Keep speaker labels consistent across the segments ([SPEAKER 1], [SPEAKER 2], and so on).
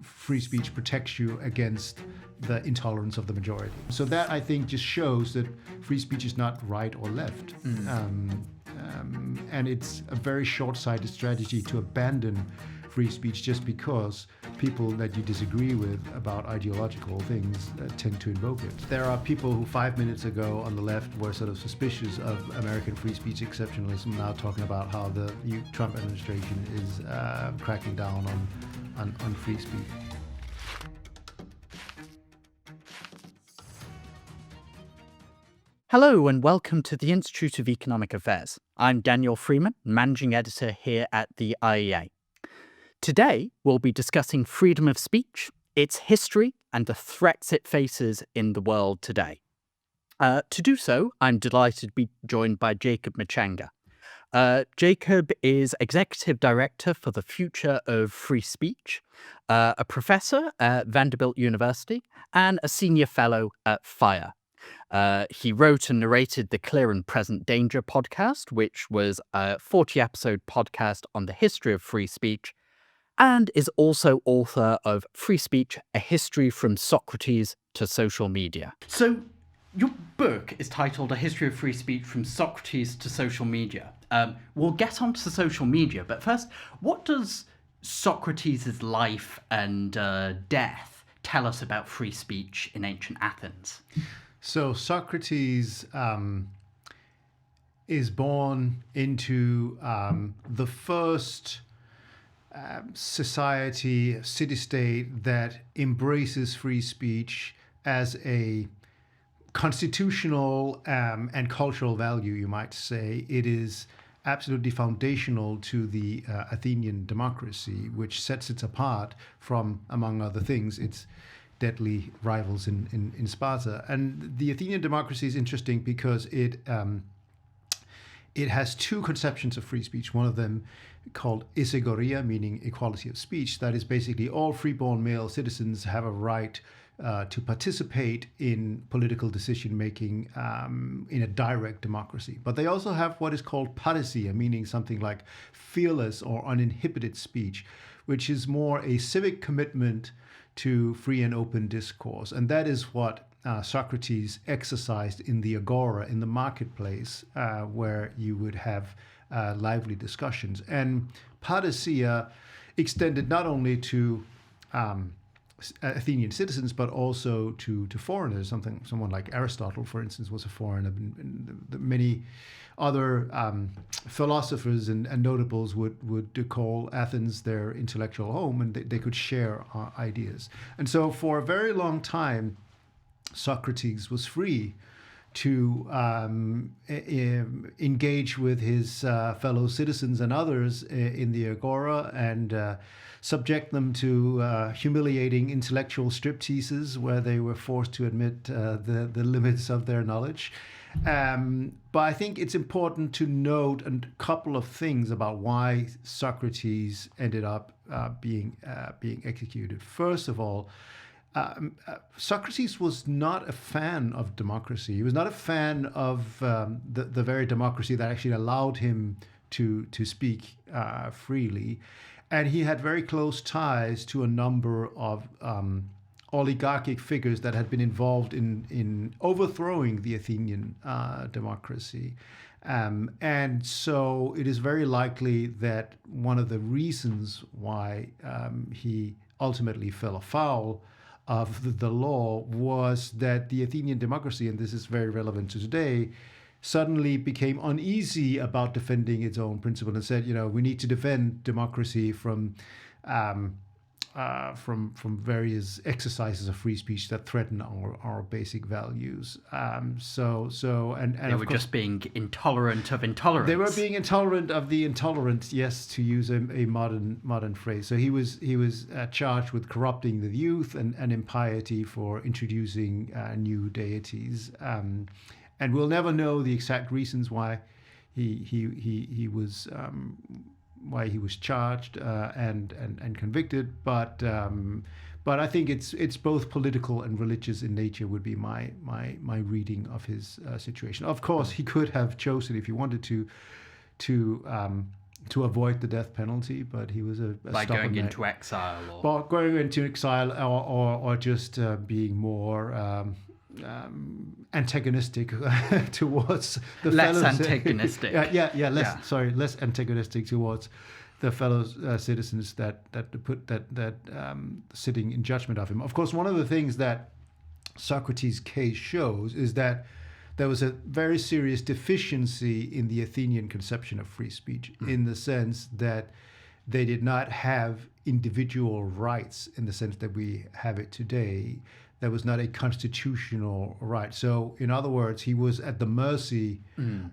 [SPEAKER 1] free speech protects you against the intolerance of the majority. So that, I think, just shows that free speech is not right or left. And it's a very short-sighted strategy to abandon free speech just because people that you disagree with about ideological things tend to invoke it. There are people who 5 minutes ago on the left were sort of suspicious of American free speech exceptionalism, now talking about how the Trump administration is cracking down on free speech.
[SPEAKER 2] Hello and welcome to the Institute of Economic Affairs. I'm Daniel Freeman, Managing Editor here at the IEA. Today, we'll be discussing freedom of speech, its history, and the threats it faces in the world today. To do so, I'm delighted to be joined by Jacob Mchangama. Jacob is Executive Director for the Future of Free Speech, a professor at Vanderbilt University, and a Senior Fellow at FIRE. He wrote and narrated the Clear and Present Danger podcast, which was a 40-episode podcast on the history of free speech, and is also author of Free Speech, A History from Socrates to Social Media. So your book is titled A History of Free Speech from Socrates to Social Media. We'll get onto social media, but first, what does Socrates' life and death tell us about free speech in ancient Athens?
[SPEAKER 1] So Socrates is born into the first society, city-state that embraces free speech as a constitutional and cultural value, you might say. It is absolutely foundational to the Athenian democracy, which sets it apart from, among other things, its deadly rivals in Sparta. And the Athenian democracy is interesting because it has two conceptions of free speech. One of them called isegoria, meaning equality of speech. That is basically all freeborn male citizens have a right to participate in political decision-making in a direct democracy. But they also have what is called parousia, meaning something like fearless or uninhibited speech, which is more a civic commitment to free and open discourse. And that is what Socrates exercised in the agora, in the marketplace, where you would have lively discussions. And parousia extended not only to Athenian citizens, but also to foreigners. Someone like Aristotle, for instance, was a foreigner. And many other philosophers and notables would call Athens their intellectual home, and they could share ideas. And so for a very long time, Socrates was free to engage with his fellow citizens and others in the agora and subject them to humiliating intellectual stripteases where they were forced to admit the limits of their knowledge. But I think it's important to note a couple of things about why Socrates ended up being executed. First of all, Socrates was not a fan of democracy. He was not a fan of the very democracy that actually allowed him to speak freely. And he had very close ties to a number of oligarchic figures that had been involved in overthrowing the Athenian democracy. And so it is very likely that one of the reasons why he ultimately fell afoul of the law was that the Athenian democracy, and this is very relevant to today, suddenly became uneasy about defending its own principle and said, we need to defend democracy from various exercises of free speech that threaten our basic values. And
[SPEAKER 2] they were just being intolerant of intolerance.
[SPEAKER 1] They were being intolerant of the intolerant, yes, to use a modern phrase. So he was charged with corrupting the youth and impiety for introducing new deities. And we'll never know the exact reasons why he was charged and convicted, but I think it's both political and religious in nature would be my reading of his situation. Of course, he could have chosen, if he wanted to to avoid the death penalty, but he was a
[SPEAKER 2] by
[SPEAKER 1] stubborn
[SPEAKER 2] going
[SPEAKER 1] man.
[SPEAKER 2] into exile, or
[SPEAKER 1] But going into exile, or just being more antagonistic towards the
[SPEAKER 2] less
[SPEAKER 1] fellows.
[SPEAKER 2] antagonistic.
[SPEAKER 1] Less antagonistic towards the fellow citizens that sitting in judgment of him. Of course, one of the things that Socrates' case shows is that there was a very serious deficiency in the Athenian conception of free speech, in the sense that they did not have individual rights in the sense that we have it today. There was not a constitutional right. So, in other words, he was at the mercy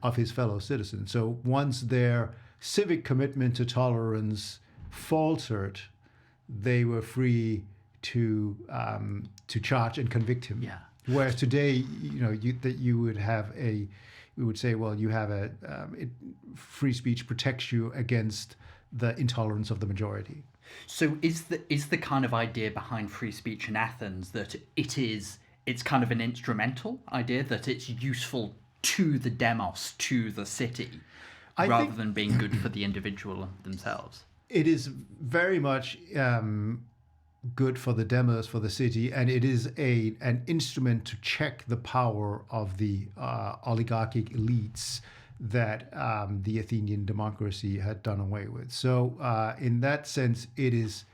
[SPEAKER 1] of his fellow citizens. So once their civic commitment to tolerance faltered, they were free to charge and convict him.
[SPEAKER 2] Yeah.
[SPEAKER 1] Whereas today, you would have we would say, well, you have free speech protects you against the intolerance of the majority.
[SPEAKER 2] So is the kind of idea behind free speech in Athens that it's kind of an instrumental idea, that it's useful to the demos, to the city, rather than being good for the individual themselves? It
[SPEAKER 1] is very much good for the demos, for the city, and it is an instrument to check the power of the oligarchic elites that the Athenian democracy had done away with. So in that sense, it is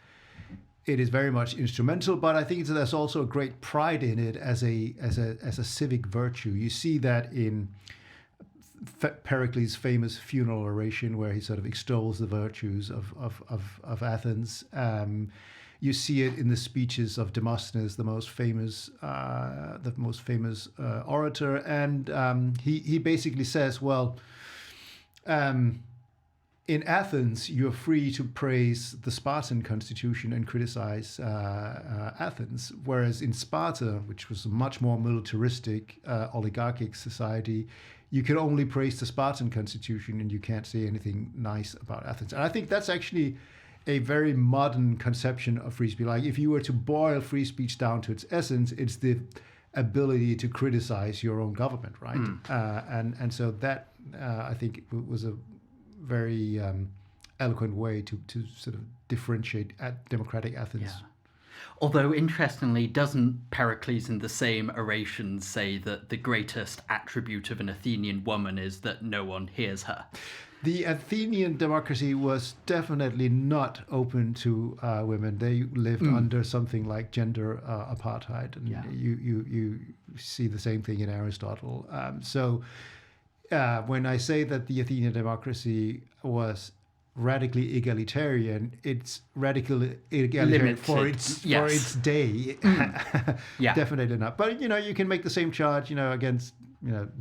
[SPEAKER 1] very much instrumental, but I think there's also a great pride in it as a civic virtue. You see that in Pericles' famous funeral oration, where he sort of extols the virtues of Athens. You see it in the speeches of Demosthenes, the most famous orator, and he basically says, well, in Athens, you're free to praise the Spartan constitution and criticize Athens, whereas in Sparta, which was a much more militaristic, oligarchic society, you can only praise the Spartan constitution and you can't say anything nice about Athens. And I think that's actually a very modern conception of free speech. Like, if you were to boil free speech down to its essence, it's the ability to criticize your own government, right? And so that I think was a very eloquent way to sort of differentiate democratic Athens.
[SPEAKER 2] Yeah. Although, interestingly, doesn't Pericles in the same oration say that the greatest attribute of an Athenian woman is that no one hears her?
[SPEAKER 1] The Athenian democracy was definitely not open to women. They lived under something like gender apartheid, and you see the same thing in Aristotle. So when I say that the Athenian democracy was radically egalitarian, it's radically egalitarian for its day. Definitely not. But you can make the same charge against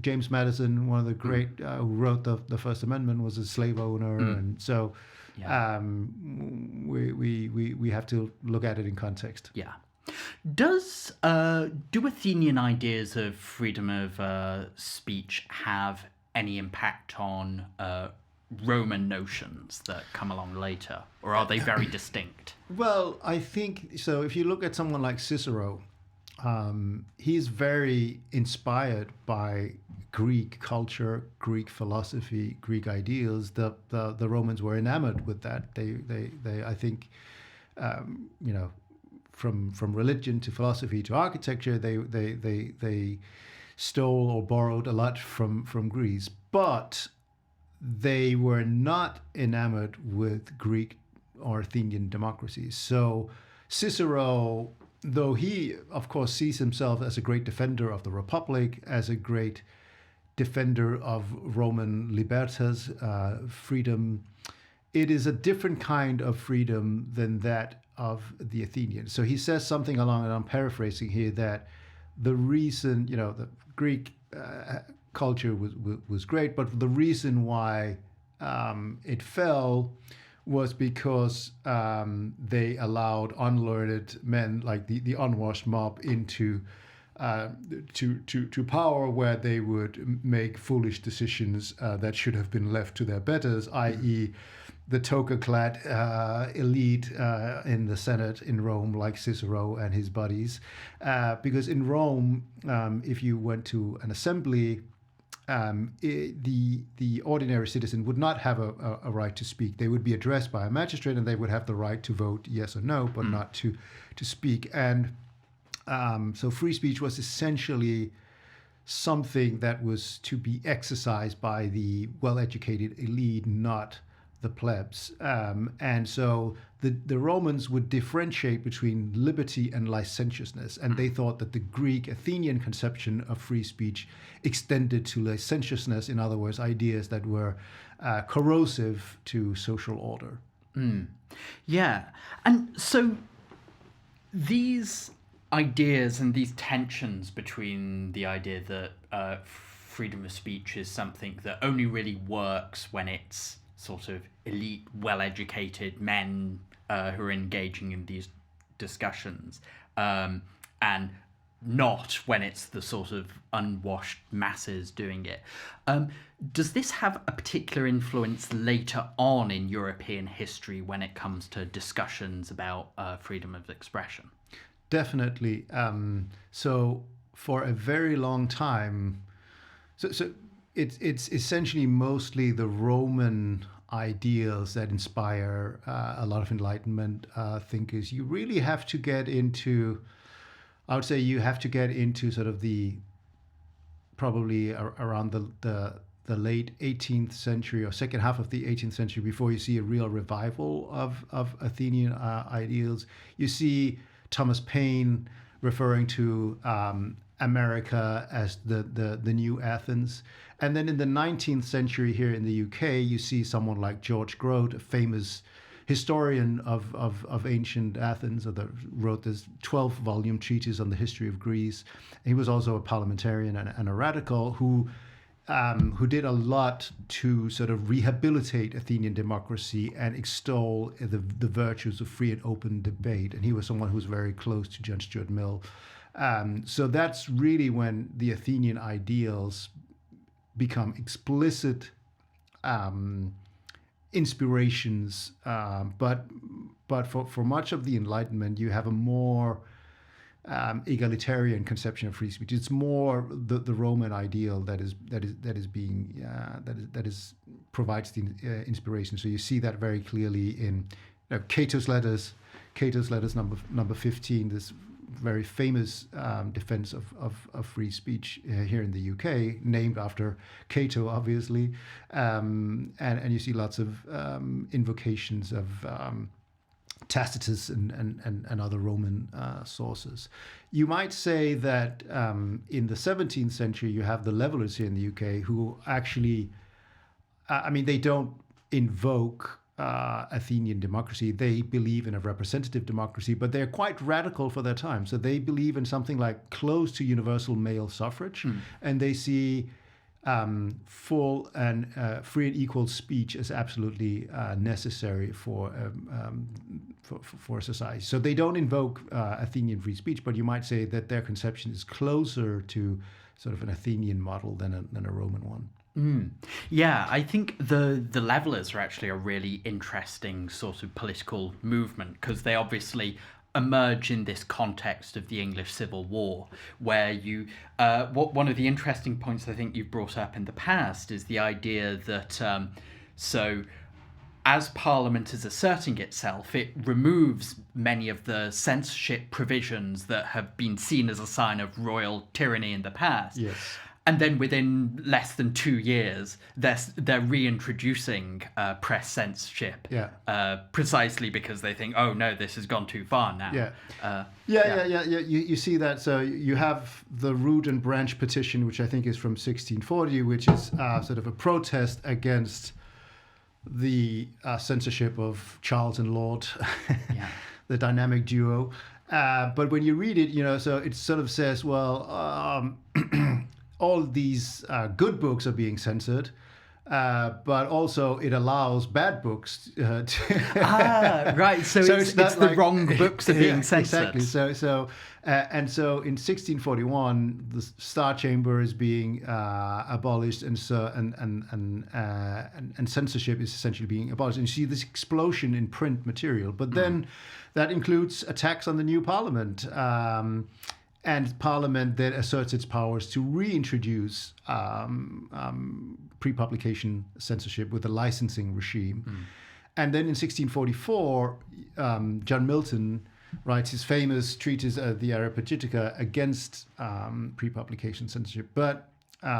[SPEAKER 1] James Madison, one of the great who wrote the First Amendment, was a slave owner, and so we have to look at it in context.
[SPEAKER 2] Yeah. Do Athenian ideas of freedom of speech have any impact on Roman notions that come along later, or are they very distinct?
[SPEAKER 1] Well, I think so. If you look at someone like Cicero, he's very inspired by Greek culture, Greek philosophy, Greek ideals. The Romans were enamored with that. They I think, from religion to philosophy to architecture, they stole or borrowed a lot from Greece, but they were not enamored with Greek or Athenian democracies. So Cicero, though he, of course, sees himself as a great defender of the Republic, as a great defender of Roman libertas, freedom, it is a different kind of freedom than that of the Athenians. So he says something along, and I'm paraphrasing here, that the reason, the Greek culture was great, but the reason why it fell was because they allowed unlearned men, like the unwashed mob, into to power, where they would make foolish decisions that should have been left to their betters, i.e. the toga-clad elite in the Senate in Rome, like Cicero and his buddies. Because in Rome, if you went to an assembly, the ordinary citizen would not have a right to speak. They would be addressed by a magistrate, and they would have the right to vote yes or no, but not to speak. And so free speech was essentially something that was to be exercised by the well-educated elite, not the plebs. And so the Romans would differentiate between liberty and licentiousness, and they thought that the Greek Athenian conception of free speech extended to licentiousness, in other words, ideas that were corrosive to social order.
[SPEAKER 2] Yeah. And so these ideas and these tensions between the idea that freedom of speech is something that only really works when it's sort of elite, well-educated men who are engaging in these discussions, and not when it's the sort of unwashed masses doing it. Does this have a particular influence later on in European history when it comes to discussions about freedom of expression?
[SPEAKER 1] Definitely. So for a very long time, so it's essentially mostly the Roman ideals that inspire a lot of Enlightenment thinkers. You really have to get into, I would say, you have to get into sort of the probably around the late 18th century or second half of the 18th century before you see a real revival of Athenian ideals. You see Thomas Paine referring to America as the new Athens. And then in the 19th century here in the UK, you see someone like George Grote, a famous historian of ancient Athens, wrote this 12-volume treatise on the history of Greece. He was also a parliamentarian and a radical who did a lot to sort of rehabilitate Athenian democracy and extol the virtues of free and open debate. And he was someone who was very close to John Stuart Mill. So that's really when the Athenian ideals become explicit inspirations. But for much of the Enlightenment, you have a more egalitarian conception of free speech. It's more the Roman ideal that provides the inspiration. So you see that very clearly in Cato's letters number 15. This very famous defense of free speech here in the UK, named after Cato, obviously, and you see lots of invocations of Tacitus and other Roman sources. You might say that in the 17th century, you have the levelers here in the UK who actually, they don't invoke Athenian democracy. They believe in a representative democracy, but they're quite radical for their time. So they believe in something like close to universal male suffrage, and they see full and free and equal speech as absolutely necessary for society. So they don't invoke Athenian free speech, but you might say that their conception is closer to sort of an Athenian model than a Roman one.
[SPEAKER 2] Yeah, I think the levelers are actually a really interesting sort of political movement because they obviously emerge in this context of the English Civil War, where one of the interesting points I think you've brought up in the past is the idea that so as Parliament is asserting itself, it removes many of the censorship provisions that have been seen as a sign of royal tyranny in the past.
[SPEAKER 1] Yes.
[SPEAKER 2] And then within less than 2 years, they're reintroducing press censorship, precisely because they think, oh no, this has gone too far now.
[SPEAKER 1] You see that. So you have the Root and Branch petition, which I think is from 1640, which is sort of a protest against the censorship of Charles and Laud, the dynamic duo. But when you read it, so it sort of says, well, all these good books are being censored, but also it allows bad books to...
[SPEAKER 2] right. So it's the wrong books are being censored.
[SPEAKER 1] Exactly. So in 1641, the Star Chamber is being abolished, and censorship is essentially being abolished. And you see this explosion in print material, but then that includes attacks on the new Parliament. And Parliament then asserts its powers to reintroduce pre-publication censorship with a licensing regime. And then in 1644, John Milton writes his famous treatise, the Areopagitica, against pre-publication censorship. But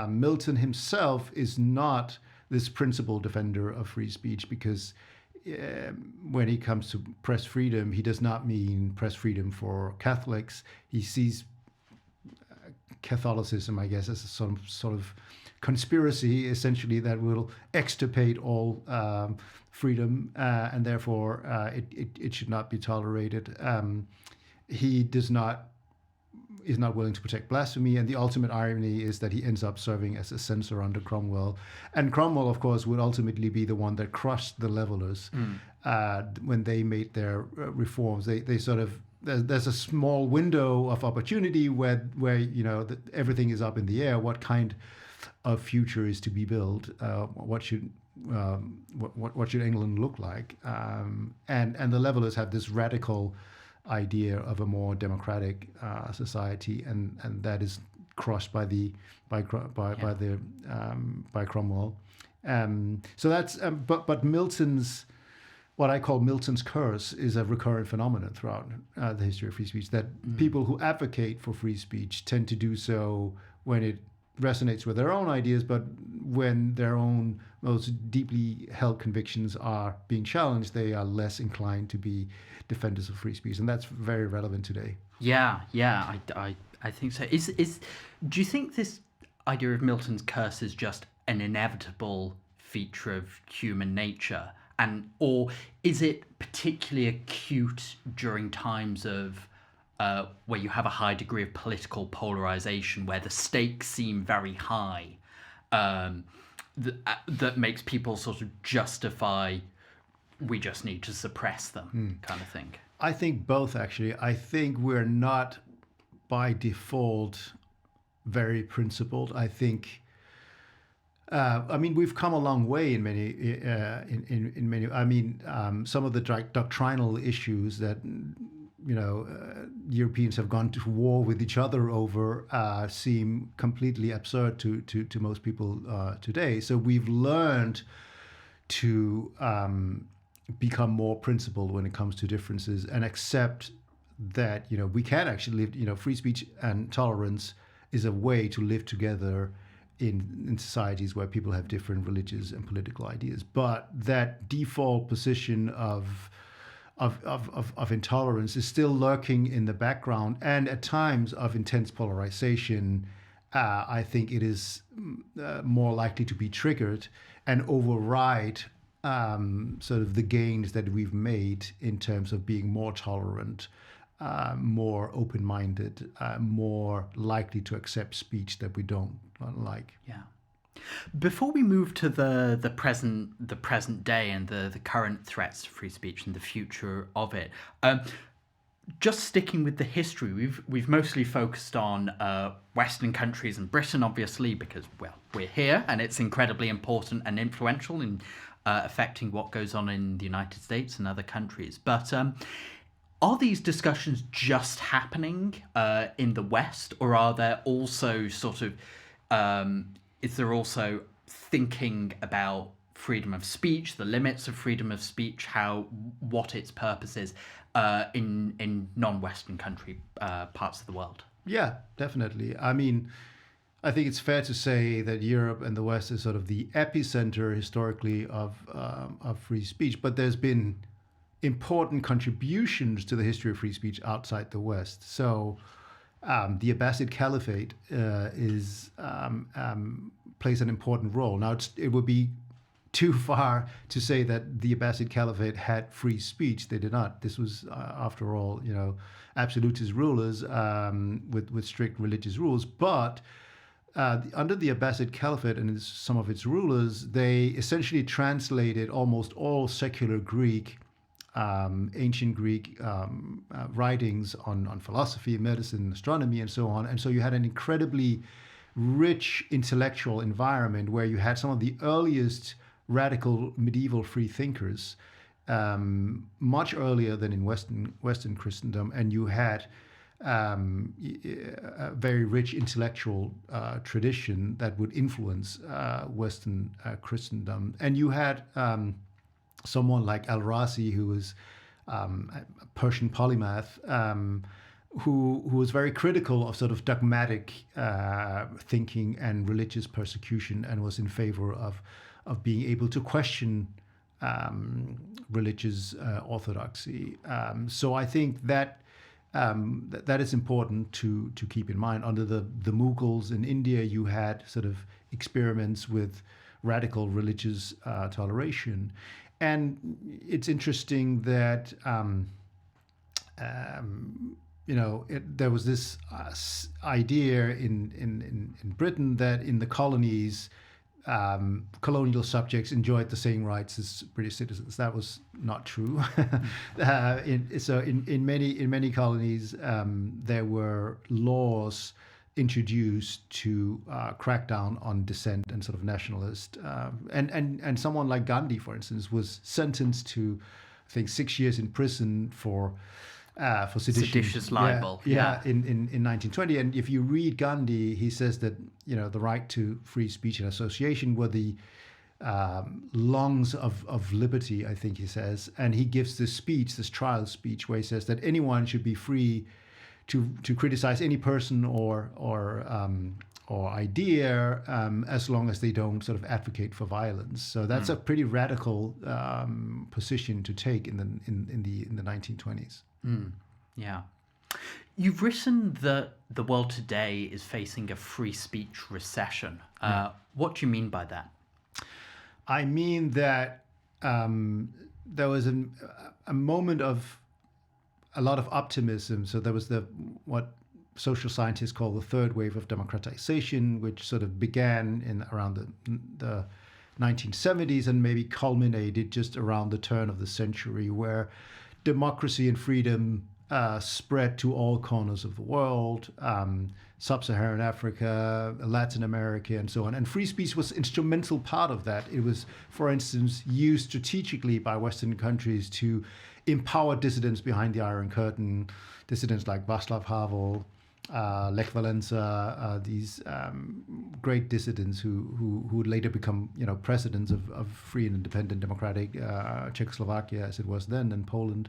[SPEAKER 1] Milton himself is not this principal defender of free speech, because when he comes to press freedom, he does not mean press freedom for Catholics. He sees Catholicism, I guess, as a sort of conspiracy, essentially, that will extirpate all freedom, and therefore it should not be tolerated. He is not willing to protect blasphemy, and the ultimate irony is that he ends up serving as a censor under Cromwell. And Cromwell, of course, would ultimately be the one that crushed the Levellers when they made their reforms. They sort of, there's a small window of opportunity where everything is up in the air. What kind of future is to be built? What should England look like? And the Levellers have this radical idea of a more democratic society, and that is crushed by Cromwell. So that's but Milton's, what I call Milton's curse, is a recurrent phenomenon throughout the history of free speech, that people who advocate for free speech tend to do so when it resonates with their own ideas, but when their own most deeply held convictions are being challenged, they are less inclined to be defenders of free speech, and that's very relevant today.
[SPEAKER 2] I think so. Do you think this idea of Milton's curse is just an inevitable feature of human nature, or is it particularly acute during times of where you have a high degree of political polarization, where the stakes seem very high, that makes people sort of justify, we just need to suppress them, kind of thing?
[SPEAKER 1] I think both, actually. I think we're not by default very principled. I think, we've come a long way in many, in many. Some of the doctrinal issues that Europeans have gone to war with each other over seem completely absurd to most people today. So we've learned to become more principled when it comes to differences, and accept that we can actually live. Free speech and tolerance is a way to live together in societies where people have different religious and political ideas. But that default position of intolerance is still lurking in the background, and at times of intense polarization, I think it is more likely to be triggered and override sort of the gains that we've made in terms of being more tolerant, more open-minded, more likely to accept speech that we don't like.
[SPEAKER 2] Yeah. Before we move to the present day and the current threats to free speech and the future of it, just sticking with the history, we've mostly focused on Western countries and Britain, obviously, because, well, we're here and it's incredibly important and influential in affecting what goes on in the United States and other countries. But are these discussions just happening in the West, or are there also sort of is there also thinking about freedom of speech, the limits of freedom of speech, what its purpose is in non-Western country parts of the world?
[SPEAKER 1] Yeah, definitely. I think it's fair to say that Europe and the West is sort of the epicenter historically of free speech, but there's been important contributions to the history of free speech outside the West. So the Abbasid Caliphate plays an important role. Now, it would be too far to say that the Abbasid Caliphate had free speech. They did not. This was, after all, absolutist rulers with strict religious rules. But under the Abbasid Caliphate and some of its rulers, they essentially translated almost all secular Greek, ancient Greek writings on philosophy, medicine, astronomy, and so on. And so you had an incredibly rich intellectual environment where you had some of the earliest radical medieval free thinkers, much earlier than in Western Christendom, and you had a very rich intellectual tradition that would influence Western Christendom. And you had someone like Al-Razi, who was a Persian polymath, who was very critical of sort of dogmatic thinking and religious persecution, and was in favor of being able to question religious orthodoxy. So I think that that is important to keep in mind. Under the Mughals in India, you had sort of experiments with radical religious toleration, and it's interesting that there was this idea in Britain that in the colonies, colonial subjects enjoyed the same rights as British citizens. That was not true. In many colonies, there were laws introduced to crack down on dissent and sort of nationalist. And someone like Gandhi, for instance, was sentenced to, I think, 6 years in prison for sedition.
[SPEAKER 2] Seditious libel.
[SPEAKER 1] In 1920. And if you read Gandhi, he says that the right to free speech and association were the lungs of liberty, I think he says. And he gives this speech, this trial speech, where he says that anyone should be free to criticize any person or idea as long as they don't sort of advocate for violence. So that's a pretty radical position to take in the 1920s.
[SPEAKER 2] Yeah. You've written that the world today is facing a free speech recession. What do you mean by that?
[SPEAKER 1] I mean that there was a moment of a lot of optimism. So there was what social scientists call the third wave of democratization, which sort of began around the 1970s and maybe culminated just around the turn of the century, where democracy and freedom spread to all corners of the world, sub-Saharan Africa, Latin America, and so on. And free speech was an instrumental part of that. It was, for instance, used strategically by Western countries to empower dissidents behind the Iron Curtain, dissidents like Václav Havel, Lech Walesa, these great dissidents who would later become presidents of free and independent democratic Czechoslovakia as it was then, and Poland.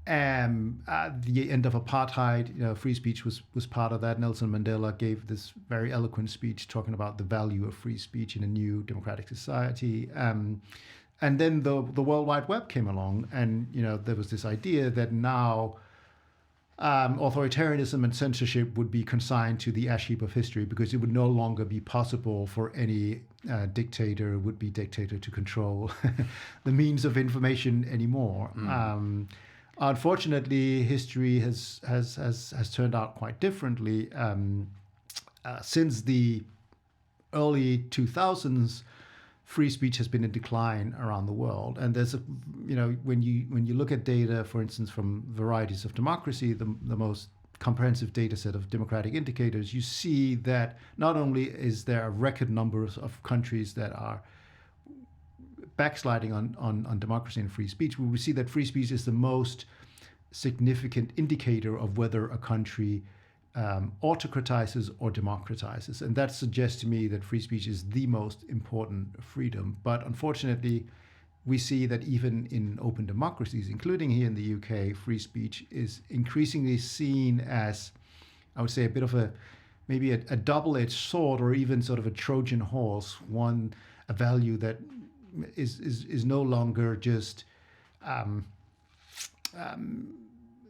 [SPEAKER 1] At the end of apartheid, free speech was part of that. Nelson Mandela gave this very eloquent speech talking about the value of free speech in a new democratic society. And then the World Wide Web came along, and there was this idea that now authoritarianism and censorship would be consigned to the ash heap of history, because it would no longer be possible for any would-be dictator to control the means of information anymore. Unfortunately, history has turned out quite differently. Since the early 2000s, free speech has been in decline around the world, and there's when you look at data, for instance, from Varieties of Democracy, the most comprehensive data set of democratic indicators, you see that not only is there a record number of countries that are backsliding on democracy and free speech, but we see that free speech is the most significant indicator of whether a country autocratizes or democratizes. And that suggests to me that free speech is the most important freedom. But unfortunately, we see that even in open democracies, including here in the UK, free speech is increasingly seen as, I would say, a bit of maybe a double-edged sword, or even sort of a Trojan horse, a value that is no longer just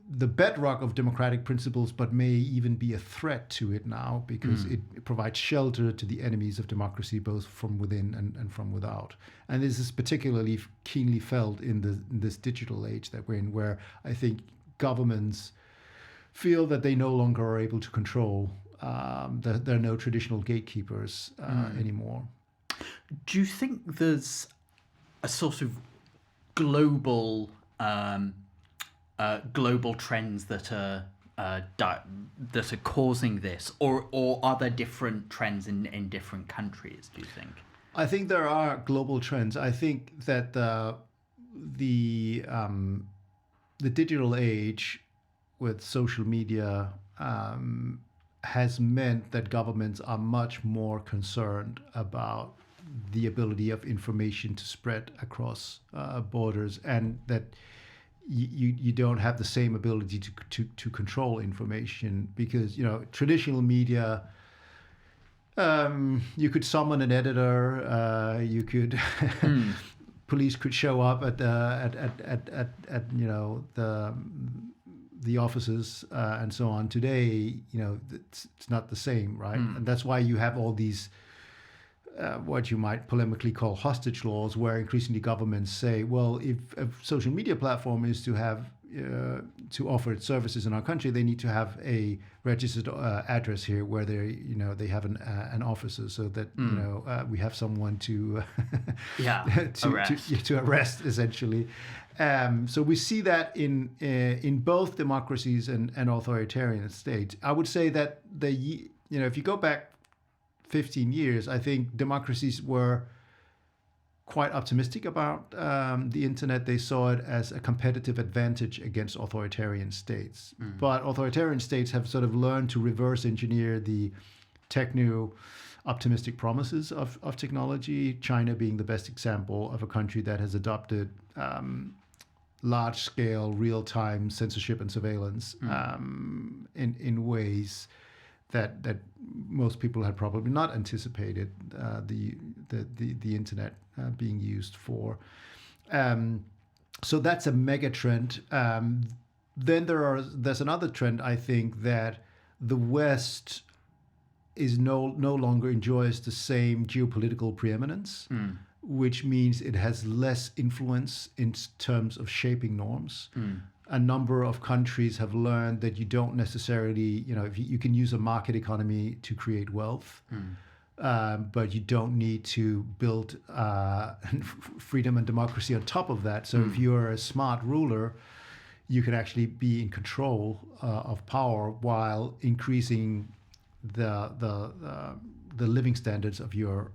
[SPEAKER 1] the bedrock of democratic principles, but may even be a threat to it now, because it provides shelter to the enemies of democracy, both from within and from without. And this is particularly keenly felt in this digital age that we're in, where I think governments feel that they no longer are able to control. There are no traditional gatekeepers anymore.
[SPEAKER 2] Do you think there's a sort of global trends that are causing this, or are there different trends in different countries, do you think?
[SPEAKER 1] I think there are global trends. I think that the digital age social media has meant that governments are much more concerned about the ability of information to spread across borders, and that you don't have the same ability to control information, because traditional media, you could summon an editor, you could police could show up at the offices and so on. Today, it's not the same, right? And that's why you have all these what you might polemically call hostage laws, where increasingly governments say, well, if a social media platform is to have to offer its services in our country, they need to have a registered address here where they have an officer, so that we have someone to to arrest, essentially. So we see that in both democracies and authoritarian states. I would say that if you go back 15 years, I think democracies were quite optimistic about the internet. They saw it as a competitive advantage against authoritarian states. But authoritarian states have sort of learned to reverse engineer the techno-optimistic promises of technology, China being the best example of a country that has adopted large-scale, real-time censorship and surveillance in ways that most people had probably not anticipated the internet being used for. So that's a mega trend. Then there's another trend, I think, that the West is no longer enjoys the same geopolitical preeminence, which means it has less influence in terms of shaping norms. A number of countries have learned that you don't necessarily, if you can use a market economy to create wealth, but you don't need to build freedom and democracy on top of that. So if you're a smart ruler, you can actually be in control of power while increasing the living standards of your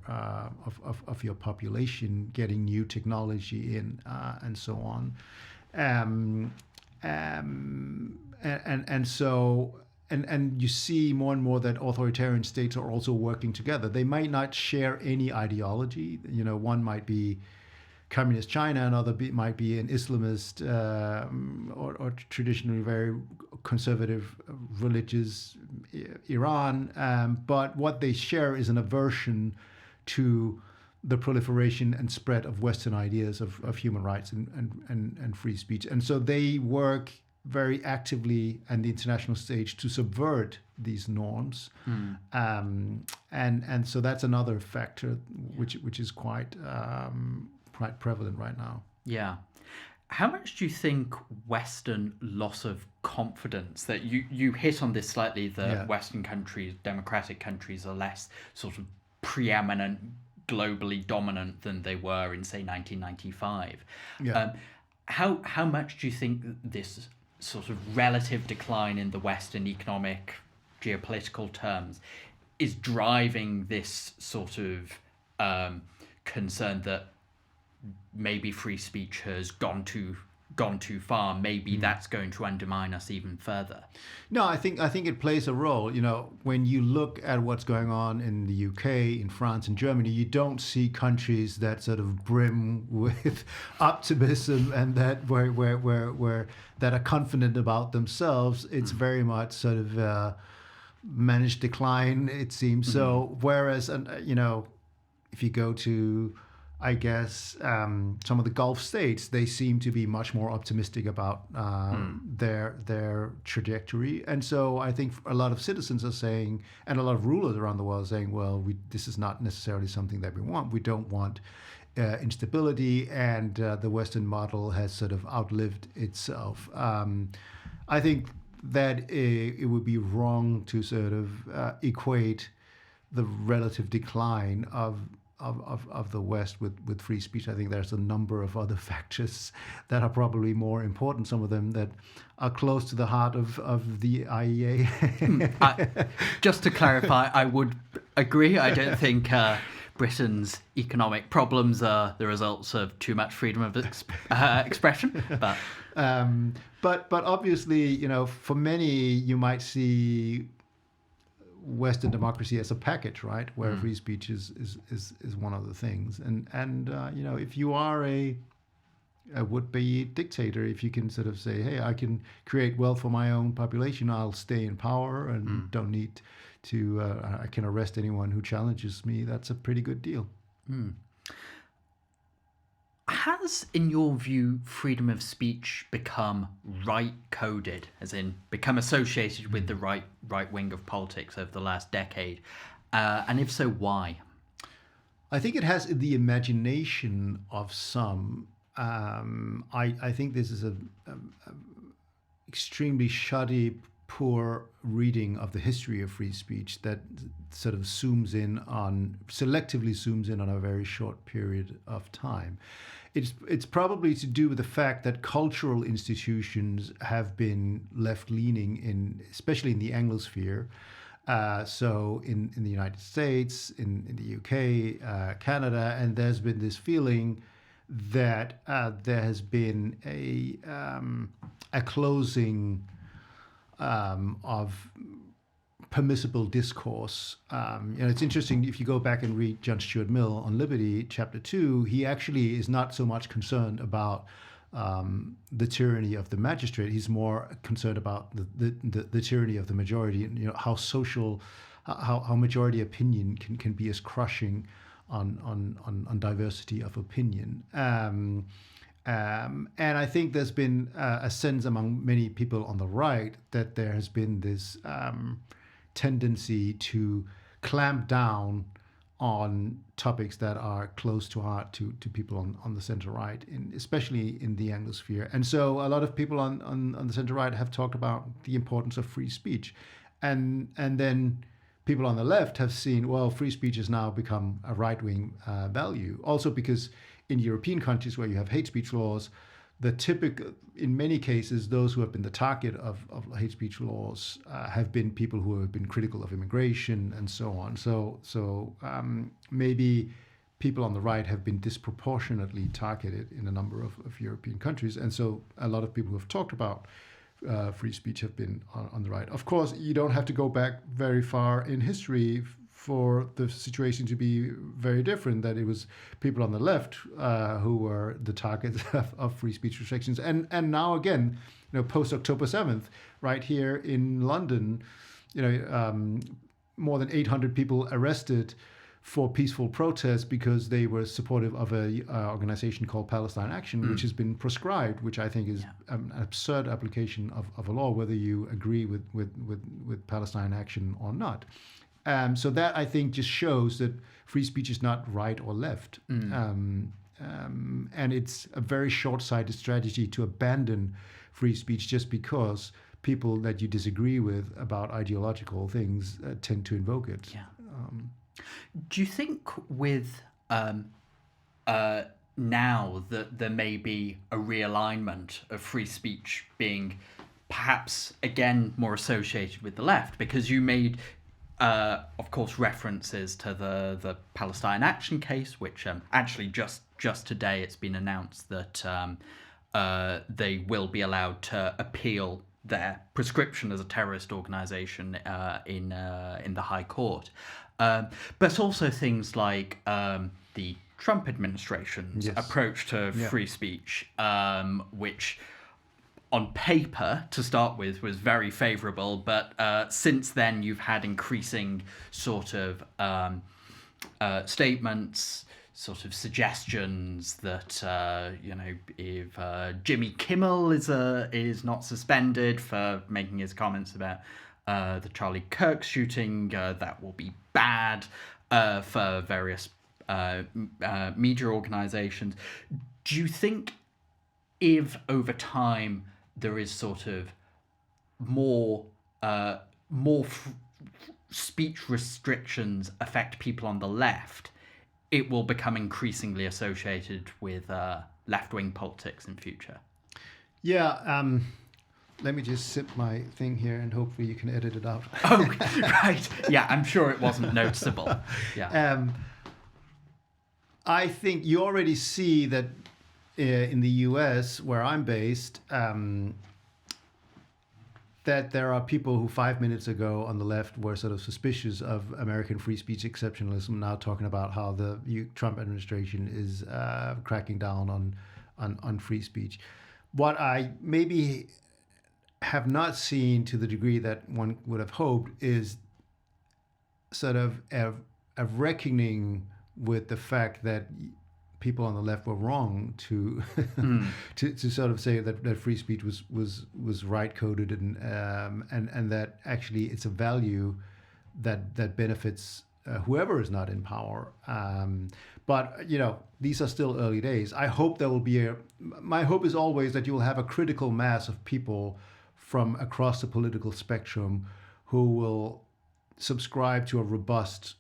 [SPEAKER 1] population, getting new technology in, and so on. And you see more and more that authoritarian states are also working together. They might not share any ideology. One might be communist China, another might be an Islamist or traditionally very conservative religious Iran. But what they share is an aversion to the proliferation and spread of Western ideas of human rights and free speech. And so they work very actively on the international stage to subvert these norms. And so that's another factor which is quite prevalent right now.
[SPEAKER 2] Yeah. How much do you think Western loss of confidence, that you hit on this slightly, that Western countries, democratic countries, are less sort of preeminent, globally dominant than they were in, say, 1995. How much do you think this sort of relative decline in the West in economic, geopolitical terms is driving this sort of concern that maybe free speech has gone too far? Maybe that's going to undermine us even further.
[SPEAKER 1] No, I think it plays a role. When you look at what's going on in the UK, in France, and Germany, you don't see countries that sort of brim with optimism and that where that are confident about themselves. It's very much sort of managed decline, it seems. So whereas if you go to, I guess, some of the Gulf states, they seem to be much more optimistic about their trajectory. And so I think a lot of citizens are saying, and a lot of rulers around the world are saying, well, this is not necessarily something that we want. We don't want instability, and the Western model has sort of outlived itself. I think that it would be wrong to sort of equate the relative decline of the West with free speech. I think there's a number of other factors that are probably more important, some of them that are close to the heart of the IEA.
[SPEAKER 2] Just to clarify, I would agree. I don't think Britain's economic problems are the results of too much freedom of expression, but
[SPEAKER 1] But obviously, for many, you might see Western democracy as a package, right? Where free speech is one of the things. And if you are a would-be dictator, if you can sort of say, hey, I can create wealth for my own population, I'll stay in power and don't need to, I can arrest anyone who challenges me, that's a pretty good deal.
[SPEAKER 2] Has, in your view, freedom of speech become right-coded, as in become associated with the right wing of politics over the last decade? And if so, why?
[SPEAKER 1] I think it has the imagination of some. I think this is a extremely shoddy, poor reading of the history of free speech that sort of selectively zooms in on a very short period of time. It's probably to do with the fact that cultural institutions have been left-leaning, especially in the Anglosphere. So in the United States, in the UK, Canada, and there's been this feeling that there has been a closing of permissible discourse. It's interesting, if you go back and read John Stuart Mill on Liberty, Chapter 2, he actually is not so much concerned about the tyranny of the magistrate. He's more concerned about the tyranny of the majority, and how majority opinion can be as crushing on diversity of opinion. And I think there's been a sense among many people on the right that there has been this tendency to clamp down on topics that are close to heart to people on the center right, especially in the Anglosphere. And so a lot of people on the center right have talked about the importance of free speech. And then people on the left have seen, well, free speech has now become a right-wing value. Also because in European countries where you have hate speech laws, in many cases, those who have been the target of hate speech laws have been people who have been critical of immigration and so on. So maybe people on the right have been disproportionately targeted in a number of European countries. And so a lot of people who have talked about free speech have been on the right. Of course, you don't have to go back very far in history for the situation to be very different, that it was people on the left who were the targets of free speech restrictions. And now again, post October 7th, right here in London, more than 800 people arrested for peaceful protests because they were supportive of a organization called Palestine Action, which has been proscribed, which I think is an absurd application of a law, whether you agree with Palestine Action or not. So that, I think, just shows that free speech is not right or left. And it's a very short-sighted strategy to abandon free speech just because people that you disagree with about ideological things tend to invoke it.
[SPEAKER 2] Yeah. Do you think with now that there may be a realignment of free speech being perhaps, again, more associated with the left? Because you made... of course, references to the Palestine Action case, which actually just today it's been announced that they will be allowed to appeal their prescription as a terrorist organization in the High Court. But also things like the Trump administration's approach to free speech, which on paper, to start with, was very favourable, but since then you've had increasing sort of statements, sort of suggestions that if Jimmy Kimmel is not suspended for making his comments about the Charlie Kirk shooting, that will be bad for various media organisations. Do you think if over time there is sort of more speech restrictions affect people on the left, it will become increasingly associated with left-wing politics in future?
[SPEAKER 1] Yeah, let me just sip my thing here and hopefully you can edit it out.
[SPEAKER 2] Oh, right. Yeah, I'm sure it wasn't noticeable. Yeah.
[SPEAKER 1] I think you already see that in the US, where I'm based, that there are people who 5 minutes ago on the left were sort of suspicious of American free speech exceptionalism, now talking about how the Trump administration is cracking down on free speech. What I maybe have not seen to the degree that one would have hoped is sort of a reckoning with the fact that people on the left were wrong to to sort of say that free speech was right coded and that actually it's a value that benefits whoever is not in power. But these are still early days. I hope there will be my hope is always that you will have a critical mass of people from across the political spectrum who will subscribe to a robust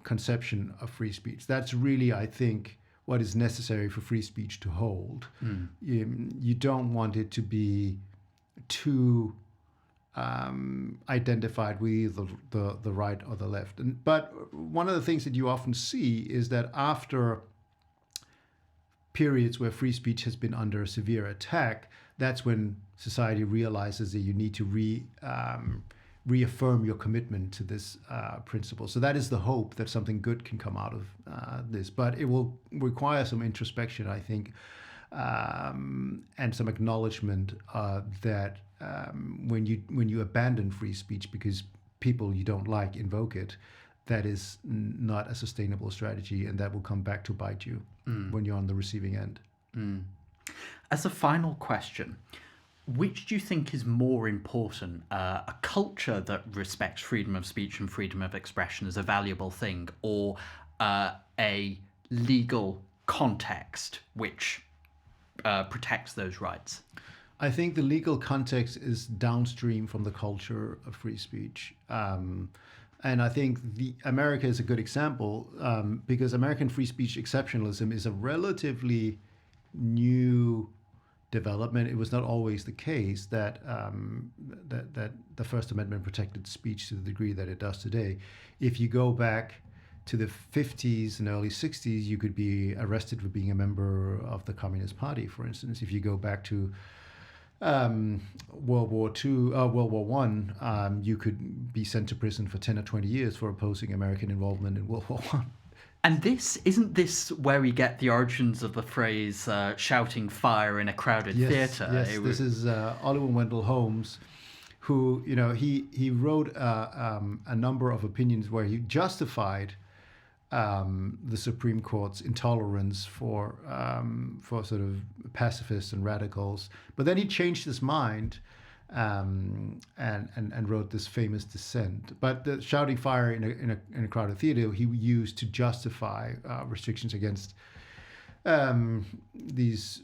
[SPEAKER 1] conception of free speech. That's really, I think, what is necessary for free speech to hold. You don't want it to be too identified with either the right or the left. But one of the things that you often see is that after periods where free speech has been under severe attack, that's when society realizes that you need to reaffirm your commitment to this principle. So that is the hope that something good can come out of this. But it will require some introspection, I think, and some acknowledgement that when you abandon free speech because people you don't like invoke it, that is not a sustainable strategy, and that will come back to bite you when you're on the receiving end.
[SPEAKER 2] As a final question, which do you think is more important, a culture that respects freedom of speech and freedom of expression as a valuable thing, or a legal context which protects those rights?
[SPEAKER 1] I think the legal context is downstream from the culture of free speech. And I think America is a good example because American free speech exceptionalism is a relatively new development. It was not always the case that that the First Amendment protected speech to the degree that it does today. If you go back to the 50s and early 60s, you could be arrested for being a member of the Communist Party, for instance. If you go back to World War One, you could be sent to prison for 10 or 20 years for opposing American involvement in World War One.
[SPEAKER 2] And isn't this where we get the origins of the phrase shouting fire in a crowded theatre?
[SPEAKER 1] Yes, this is Oliver Wendell Holmes, who, he wrote a number of opinions where he justified the Supreme Court's intolerance for sort of pacifists and radicals. But then he changed his mind and wrote this famous dissent. But the shouting fire in a crowded theater he used to justify restrictions against these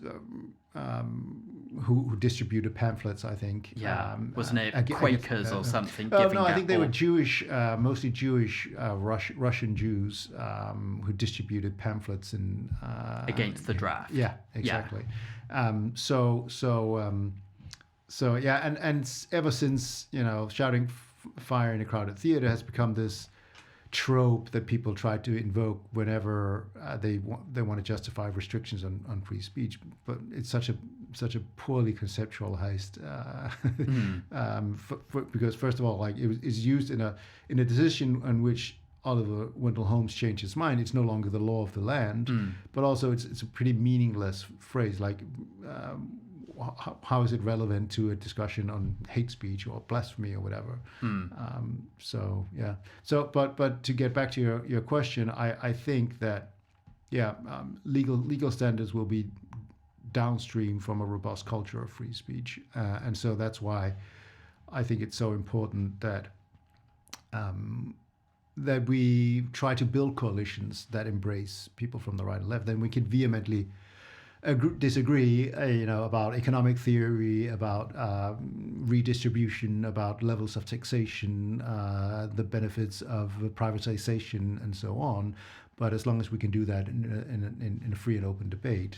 [SPEAKER 1] who distributed pamphlets, I think.
[SPEAKER 2] Yeah, wasn't it Quakers or something?
[SPEAKER 1] No, I think they were Jewish, mostly Jewish Russian Jews who distributed pamphlets
[SPEAKER 2] against the draft.
[SPEAKER 1] Yeah, exactly. Yeah. So yeah, and ever since shouting fire in a crowded theater has become this trope that people try to invoke whenever they want to justify restrictions on free speech, but it's such a poorly conceptualized because first of all, like it's used in a decision on which Oliver Wendell Holmes changed his mind. It's no longer the law of the land, but also it's a pretty meaningless phrase. Like how is it relevant to a discussion on hate speech or blasphemy or whatever? So yeah. So but to get back to your question, I think that legal standards will be downstream from a robust culture of free speech, and so that's why I think it's so important that that we try to build coalitions that embrace people from the right and left. Then we can vehemently disagree, about economic theory, about redistribution, about levels of taxation, the benefits of privatization, and so on. But as long as we can do that in a free and open debate,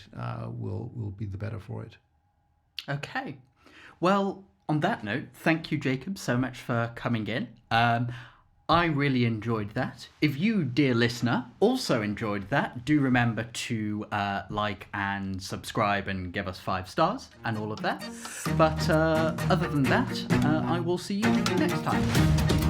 [SPEAKER 1] we'll be the better for it.
[SPEAKER 2] Okay. Well, on that note, thank you, Jacob, so much for coming in. I really enjoyed that. If you, dear listener, also enjoyed that, do remember to like and subscribe and give us 5 stars and all of that. But other than that, I will see you next time.